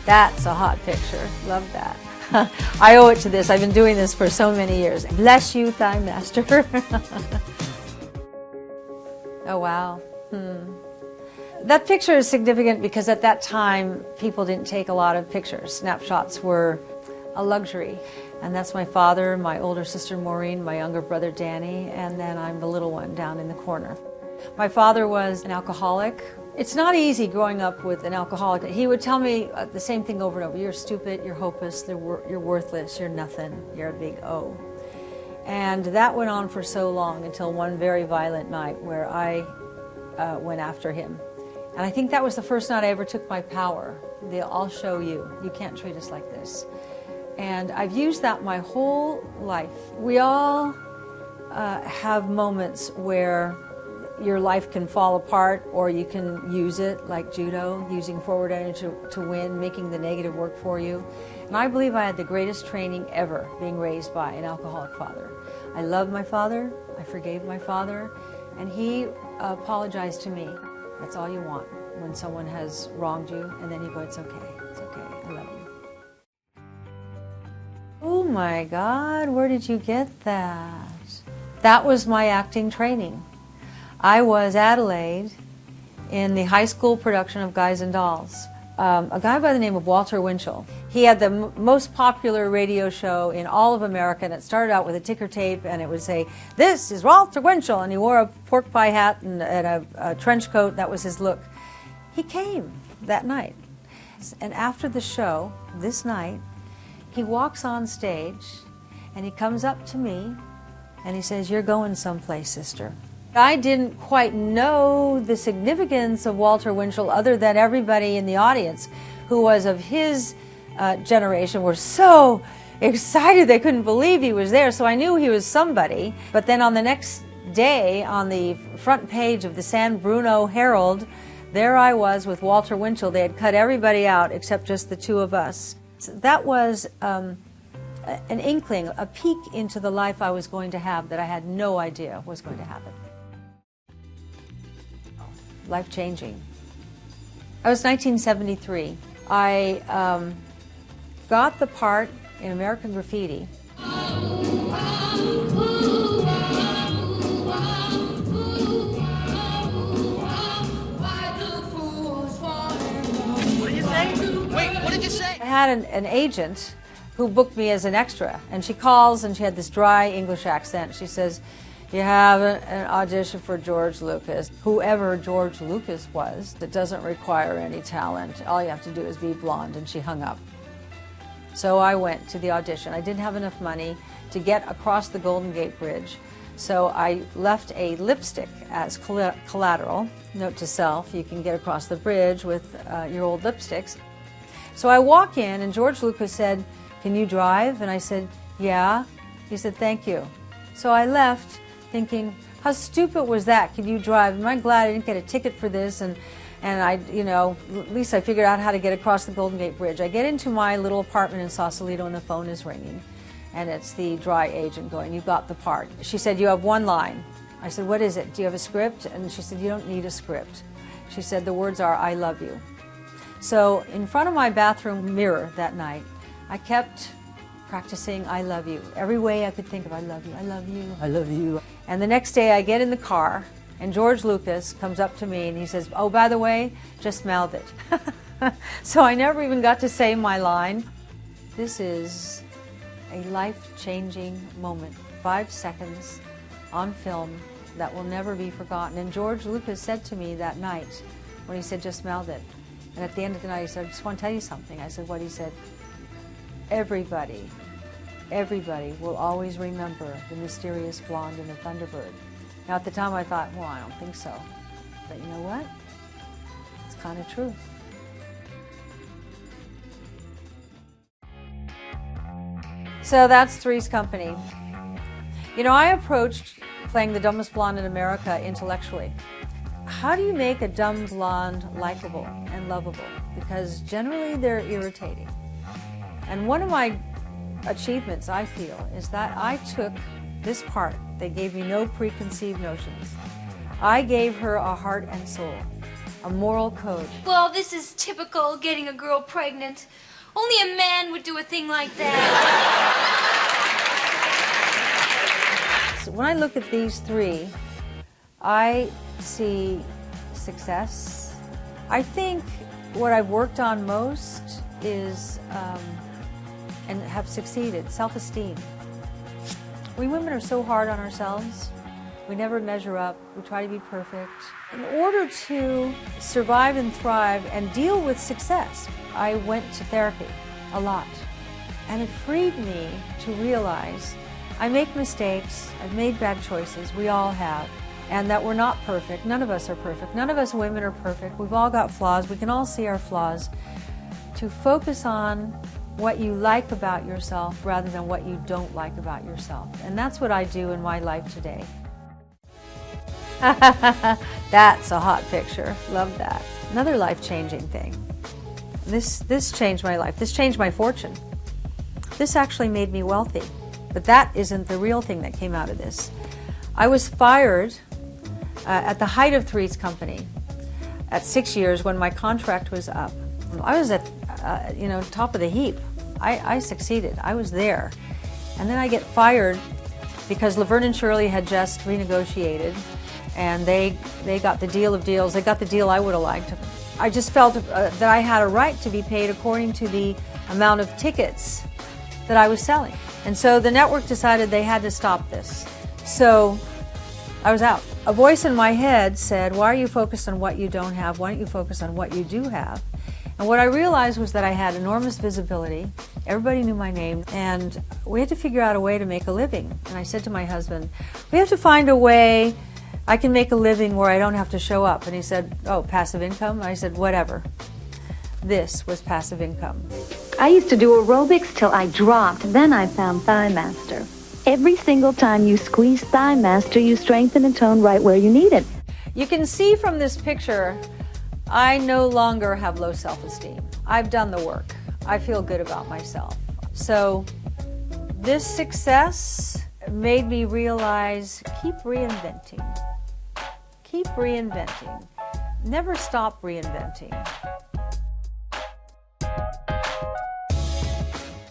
That's a hot picture. Love that. I owe it to this. I've been doing this for so many years. Bless you, Thighmaster. Oh, wow. That picture is significant because at that time, people didn't take a lot of pictures. Snapshots were a luxury. And that's my father, my older sister Maureen, my younger brother Danny, and then I'm the little one down in the corner. My father was an alcoholic. It's not easy growing up with an alcoholic. He would tell me the same thing over and over. You're stupid, you're hopeless, you're worthless, you're nothing, you're a big O. And that went on for so long until one very violent night where I went after him. And I think that was the first night I ever took my power. I'll show you. You can't treat us like this. And I've used that my whole life. We all have moments where your life can fall apart, or you can use it, like judo, using forward energy to win, making the negative work for you. And I believe I had the greatest training ever, being raised by an alcoholic father. I loved my father, I forgave my father, and he apologized to me. That's all you want when someone has wronged you, and then you go, it's okay, I love you. Oh my God, where did you get that? That was my acting training. I was Adelaide in the high school production of Guys and Dolls. A guy by the name of Walter Winchell. He had the most popular radio show in all of America, and it started out with a ticker tape, and it would say, "This is Walter Winchell," and he wore a pork pie hat and a trench coat. That was his look. He came that night, and after the show, this night, he walks on stage, and he comes up to me, and he says, "You're going someplace, sister." I didn't quite know the significance of Walter Winchell other than everybody in the audience who was of his generation were so excited they couldn't believe he was there. So I knew he was somebody. But then on the next day, on the front page of the San Bruno Herald, there I was with Walter Winchell. They had cut everybody out except just the two of us. So that was an inkling, a peek into the life I was going to have that I had no idea was going to happen. Life-changing. I was 1973. I got the part in American Graffiti. What did you say? Wait, what did you say? I had an agent who booked me as an extra, and she calls and she had this dry English accent. She says, "You have an audition for George Lucas." Whoever George Lucas was, that doesn't require any talent. All you have to do is be blonde, and she hung up. So I went to the audition. I didn't have enough money to get across the Golden Gate Bridge, so I left a lipstick as collateral. Note to self, you can get across the bridge with your old lipsticks. So I walk in, and George Lucas said, "Can you drive?" And I said, "Yeah." He said, "Thank you." So I left thinking, how stupid was that? Can you drive? Am I glad I didn't get a ticket for this? And I, you know, at least I figured out how to get across the Golden Gate Bridge. I get into my little apartment in Sausalito, and the phone is ringing. And it's the dry agent going, "You got the part." She said, "You have one line." I said, "What is it? Do you have a script?" And she said, "You don't need a script." She said, "The words are, 'I love you.'" So in front of my bathroom mirror that night, I kept practicing "I love you." Every way I could think of, "I love you, I love you, I love you." And the next day I get in the car, and George Lucas comes up to me and he says, "Oh, by the way, just mouth it." So I never even got to say my line. This is a life-changing moment. 5 seconds on film that will never be forgotten. And George Lucas said to me that night, when he said, "Just mouth it." And at the end of the night he said, "I just want to tell you something." I said, "What?" He said, Everybody will always remember the mysterious blonde and the Thunderbird." Now at the time I thought, well, I don't think so. But you know what? It's kind of true. So that's Three's Company. You know, I approached playing the dumbest blonde in America intellectually. How do you make a dumb blonde likable and lovable? Because generally they're irritating. And one of my achievements, I feel, is that I took this part. They gave me no preconceived notions. I gave her a heart and soul. a moral code. Well, this is typical getting a girl pregnant. Only a man would do a thing like that. So when I look at these three, I see success. I think what I've worked on most is, and have succeeded, self-esteem. We women are so hard on ourselves. We never measure up. We try to be perfect. In order to survive and thrive and deal with success, I went to therapy a lot. And it freed me to realize I make mistakes, I've made bad choices, we all have, and that we're not perfect. None of us are perfect. None of us women are perfect. We've all got flaws. We can all see our flaws. To focus on what you like about yourself rather than what you don't like about yourself. And that's what I do in my life today. That's a hot picture. Love that. Another life-changing thing. This changed my life. This changed my fortune. This actually made me wealthy. But that isn't the real thing that came out of this. I was fired at the height of Three's Company at 6 years when my contract was up. I was at top of the heap. I succeeded. I was there. And then I get fired because Laverne and Shirley had just renegotiated, and they got the deal of deals. They got the deal I would have liked. I just felt that I had a right to be paid according to the amount of tickets that I was selling. And so the network decided they had to stop this. So I was out. A voice in my head said, why are you focused on what you don't have? Why don't you focus on what you do have? And what I realized was that I had enormous visibility. Everybody knew my name, and we had to figure out a way to make a living. And I said to my husband, we have to find a way I can make a living where I don't have to show up. And he said, oh, passive income? And I said, whatever. This was passive income. I used to do aerobics till I dropped. Then I found Thighmaster. Every single time you squeeze Thighmaster, you strengthen and tone right where you need it. You can see from this picture, I no longer have low self-esteem. I've done the work. I feel good about myself. So this success made me realize, keep reinventing. Keep reinventing. Never stop reinventing.